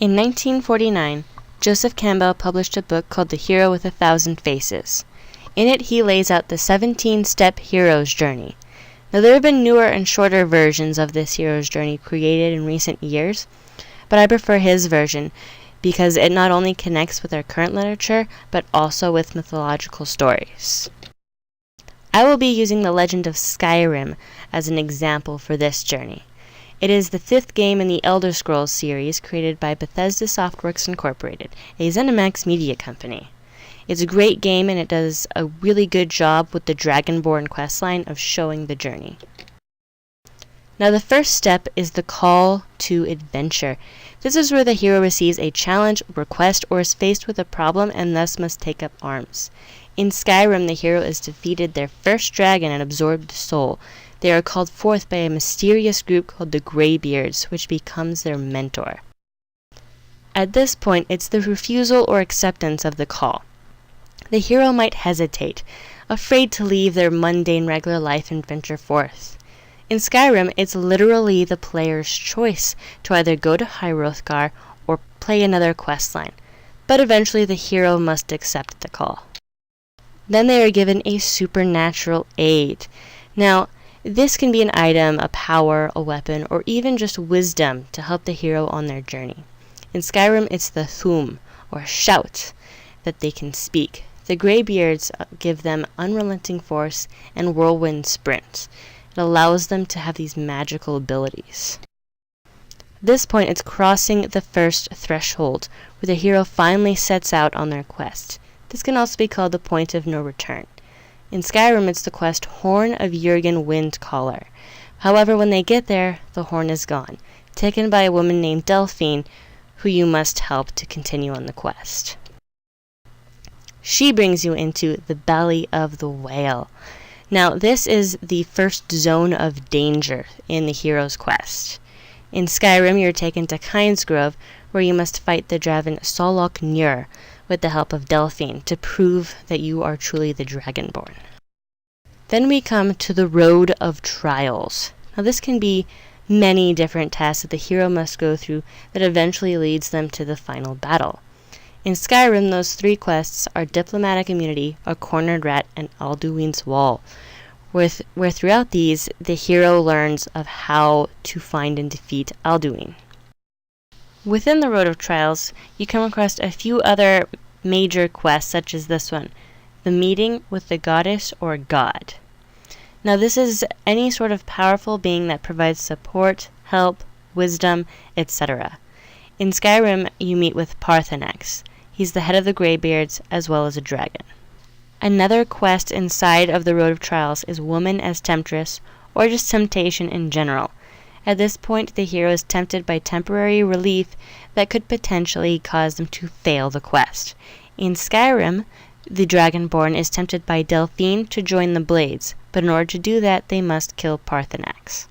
In 1949, Joseph Campbell published a book called The Hero with 1,000 Faces. In it, he lays out the 17-step hero's journey. Now, there have been newer and shorter versions of this hero's journey created in recent years, but I prefer his version because it not only connects with our current literature, but also with mythological stories. I will be using the legend of Skyrim as an example for this journey. It is the 5th game in the Elder Scrolls series created by Bethesda Softworks Incorporated, a ZeniMax media company. It's a great game and it does a really good job with the Dragonborn questline of showing the journey. Now the first step is the call to adventure. This is where the hero receives a challenge, request, or is faced with a problem and thus must take up arms. In Skyrim, the hero has defeated their first dragon and absorbed the soul. They are called forth by a mysterious group called the Greybeards, which becomes their mentor. At this point, it's the refusal or acceptance of the call. The hero might hesitate, afraid to leave their mundane regular life and venture forth. In Skyrim, it's literally the player's choice to either go to High Hrothgar or play another questline, but eventually the hero must accept the call. Then they are given a supernatural aid. Now, this can be an item, a power, a weapon, or even just wisdom to help the hero on their journey. In Skyrim, it's the thum, or shout, that they can speak. The Greybeards give them unrelenting force and whirlwind sprint. It allows them to have these magical abilities. At this point, it's crossing the first threshold, where the hero finally sets out on their quest. This can also be called the point of no return. In Skyrim, it's the quest Horn of Jurgen Windcaller. However, when they get there, the horn is gone, taken by a woman named Delphine, who you must help to continue on the quest. She brings you into the belly of the whale. Now, this is the first zone of danger in the hero's quest. In Skyrim, you're taken to Kynesgrove, where you must fight the dragon Solok Njur with the help of Delphine to prove that you are truly the Dragonborn. Then we come to the Road of Trials. Now, this can be many different tests that the hero must go through that eventually leads them to the final battle. In Skyrim, those 3 quests are Diplomatic Immunity, A Cornered Rat, and Alduin's Wall, where throughout these, the hero learns of how to find and defeat Alduin. Within the Road of Trials, you come across a few other major quests, such as this one, the Meeting with the Goddess or God. Now, this is any sort of powerful being that provides support, help, wisdom, etc. In Skyrim, you meet with Paarthurnax. He's the head of the Greybeards, as well as a dragon. Another quest inside of the Road of Trials is Woman as Temptress, or just temptation in general. At this point, the hero is tempted by temporary relief that could potentially cause them to fail the quest. In Skyrim, the Dragonborn is tempted by Delphine to join the Blades, but in order to do that, they must kill Paarthurnax.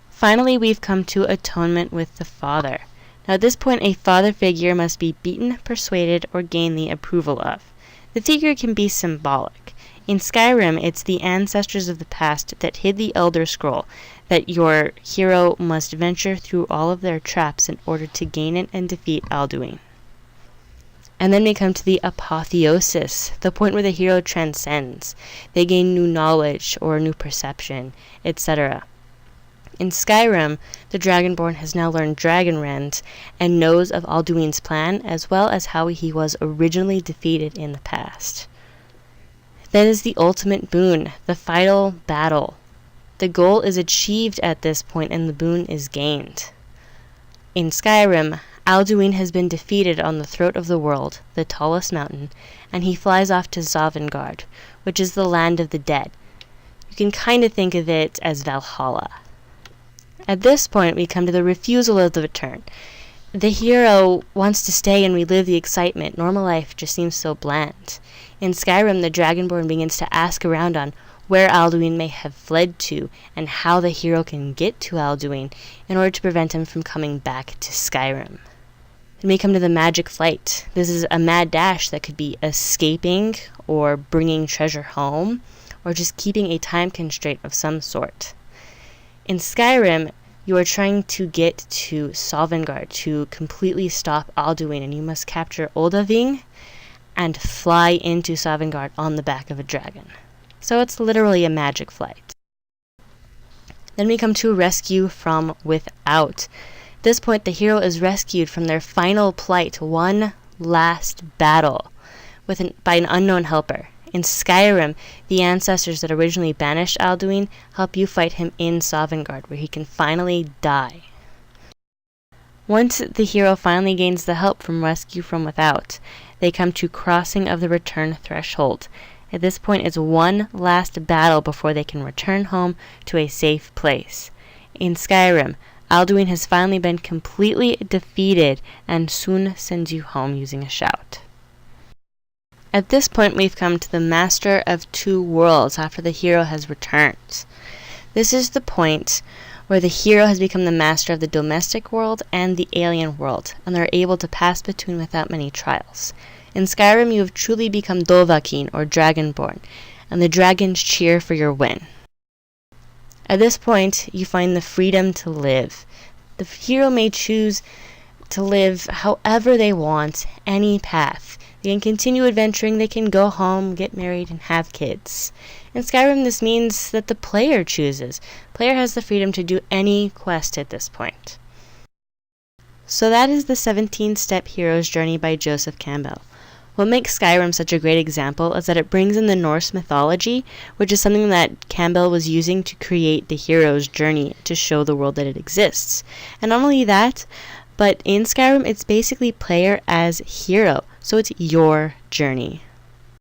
Finally, we've come to Atonement with the Father. Now, at this point, a father figure must be beaten, persuaded, or gain the approval of. The figure can be symbolic. In Skyrim, it's the ancestors of the past that hid the Elder Scroll, that your hero must venture through all of their traps in order to gain it and defeat Alduin. And then we come to the apotheosis, the point where the hero transcends. They gain new knowledge or new perception, etc. In Skyrim, the Dragonborn has now learned Dragonrend and knows of Alduin's plan, as well as how he was originally defeated in the past. Then is the ultimate boon, the final battle. The goal is achieved at this point and the boon is gained. In Skyrim, Alduin has been defeated on the throat of the world, the tallest mountain, and he flies off to Sovngarde, which is the land of the dead. You can kind of think of it as Valhalla. At this point, we come to the refusal of the return. The hero wants to stay and relive the excitement. Normal life just seems so bland. In Skyrim, the Dragonborn begins to ask around on where Alduin may have fled to and how the hero can get to Alduin in order to prevent him from coming back to Skyrim. Then we come to the magic flight. This is a mad dash that could be escaping or bringing treasure home or just keeping a time constraint of some sort. In Skyrim, You are trying to get to Sovngarde to completely stop Alduin, and you must capture Oldaving and fly into Sovngarde on the back of a dragon. So it's literally a magic flight. Then we come to Rescue from Without. At this point, the hero is rescued from their final plight, one last battle, by an unknown helper. In Skyrim, the ancestors that originally banished Alduin help you fight him in Sovngarde, where he can finally die. Once the hero finally gains the help from Rescue from Without, they come to Crossing of the Return Threshold. At this point, it's one last battle before they can return home to a safe place. In Skyrim, Alduin has finally been completely defeated and soon sends you home using a shout. At this point, we've come to the Master of Two Worlds after the hero has returned. This is the point where the hero has become the master of the domestic world and the alien world, and they're able to pass between without many trials. In Skyrim, you have truly become Dovahkiin, or Dragonborn, and the dragons cheer for your win. At this point, you find the freedom to live. The hero may choose to live however they want, any path. They can continue adventuring, they can go home, get married, and have kids. In Skyrim, this means that the player chooses. The player has the freedom to do any quest at this point. So that is the 17-Step Hero's Journey by Joseph Campbell. What makes Skyrim such a great example is that it brings in the Norse mythology, which is something that Campbell was using to create the hero's journey to show the world that it exists. And not only that, but in Skyrim, it's basically player as hero, so it's your journey.